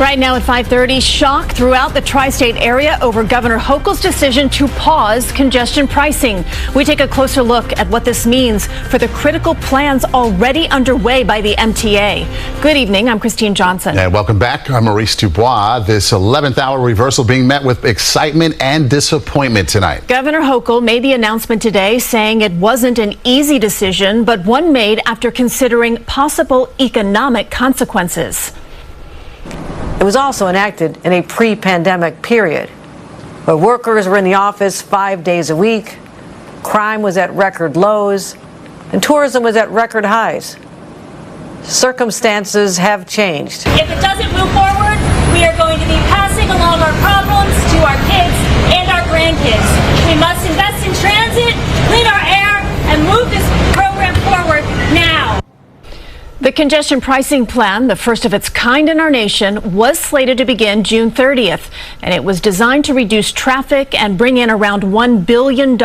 Right now at 5:30, shock throughout the tri-state area over Governor Hochul's decision to pause congestion pricing. We take a closer look at what this means for the critical plans already underway by the MTA. Good evening, I'm Christine Johnson. And welcome back. I'm 𝗙𝗢𝗟𝗢𝗪. This 11th hour reversal being met with excitement and disappointment tonight. Governor Hochul made the announcement today saying it wasn't an easy decision, but one made after considering possible economic consequences. It was also enacted in a pre-pandemic period, where workers were in the office 5 days a week, crime was at record lows, and tourism was at record highs. Circumstances have changed. If it doesn't move forward, we are going to be passing along our problems to our kids and our grandkids. We must invest in transit, clean our air, and move this program forward now. The Congestion Pricing Plan, the first of its kind in our nation, was slated to begin June 30th, and it was designed to reduce traffic and bring in around $1 billion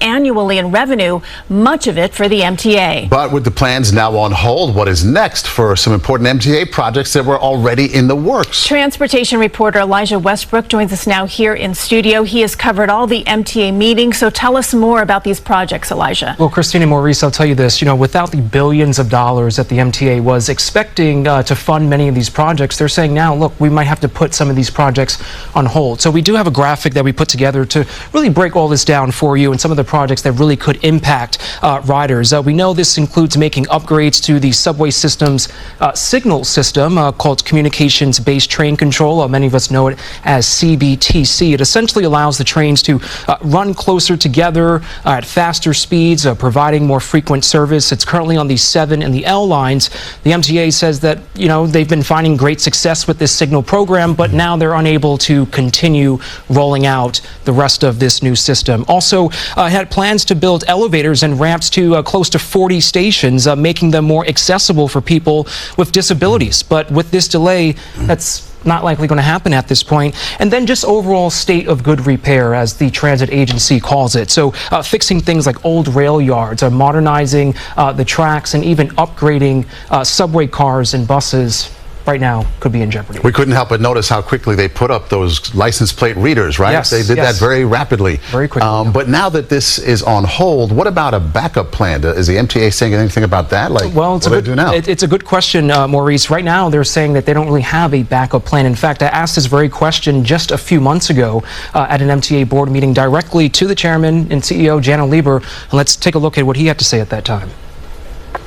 annually in revenue, much of it for the MTA. But with the plans now on hold, what is next for some important MTA projects that were already in the works? Transportation reporter Elijah Westbrook joins us now here in studio. He has covered all the MTA meetings, so tell us more about these projects, Elijah. Well, Christine and Maurice, I'll tell you this, without the billions of dollars that the MTA was expecting to fund many of these projects, they're saying now, look, we might have to put some of these projects on hold. So we do have a graphic that we put together to really break all this down for you and some of the projects that really could impact riders. We know this includes making upgrades to the subway system's signal system called Communications-Based Train Control. Many of us know it as CBTC. It essentially allows the trains to run closer together at faster speeds, providing more frequent service. It's currently on the 7 and the L lines. The MTA says that, they've been finding great success with this signal program, but now they're unable to continue rolling out the rest of this new system. Also, had plans to build elevators and ramps to close to 40 stations, making them more accessible for people with disabilities. But with this delay, that's not likely going to happen at this point. And then just overall state of good repair, as the transit agency calls it. So fixing things like old rail yards, modernizing the tracks, and even upgrading subway cars and buses right now could be in jeopardy. We couldn't help but notice how quickly they put up those license plate readers, right? Yes, they did that very rapidly. Very quickly. But now that this is on hold, what about a backup plan? Is the MTA saying anything about that? Well, it's a good question, Maurice. Right now, they're saying that they don't really have a backup plan. In fact, I asked this very question just a few months ago at an MTA board meeting directly to the chairman and CEO, 𝗙𝗢𝗟𝗢𝗪, and let's take a look at what he had to say at that time.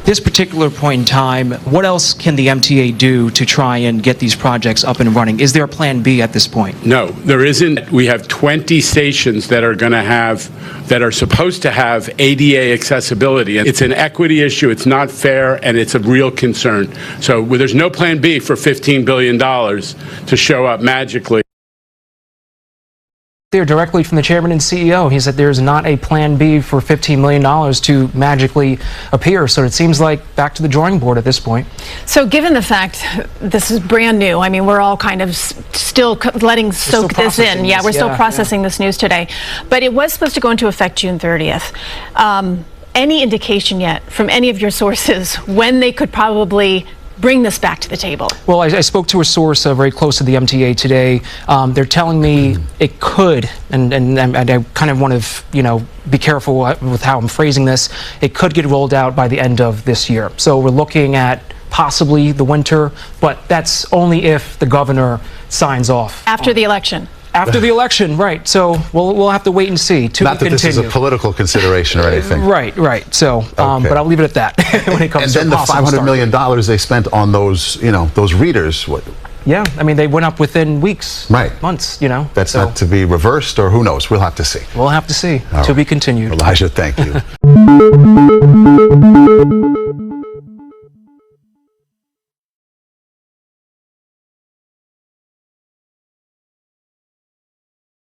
This particular point in time, what else can the MTA do to try and get these projects up and running? Is there a plan B at this point? No, there isn't. We have 20 stations that are supposed to have ADA accessibility. It's an equity issue, it's not fair, and it's a real concern. So there's no plan B for $15 billion to show up magically. Directly from the chairman and CEO, he said there's not a plan B for $15 million to magically appear. So it seems like back to the drawing board at this point. So given the fact this is brand new, I mean, we're all kind of still letting soak this in. Yeah, we're still processing this news today. But it was supposed to go into effect June 30th. Any indication yet from any of your sources when they could probably bring this back to the table? Well, I spoke to a source very close to the MTA today. They're telling me it could, and I kind of want to, be careful with how I'm phrasing this. It could get rolled out by the end of this year. So we're looking at possibly the winter, but that's only if the governor signs off. After the election. After the election, right. So we'll have to wait and see. Not that this is a political consideration or anything. Right. So, but I'll leave it at that when it comes to and then the $500 million they spent on those, those readers. Yeah, I mean, they went up within weeks, months, That's not to be reversed, or who knows? We'll have to see. We'll have to see. To be continued. Elijah, thank you.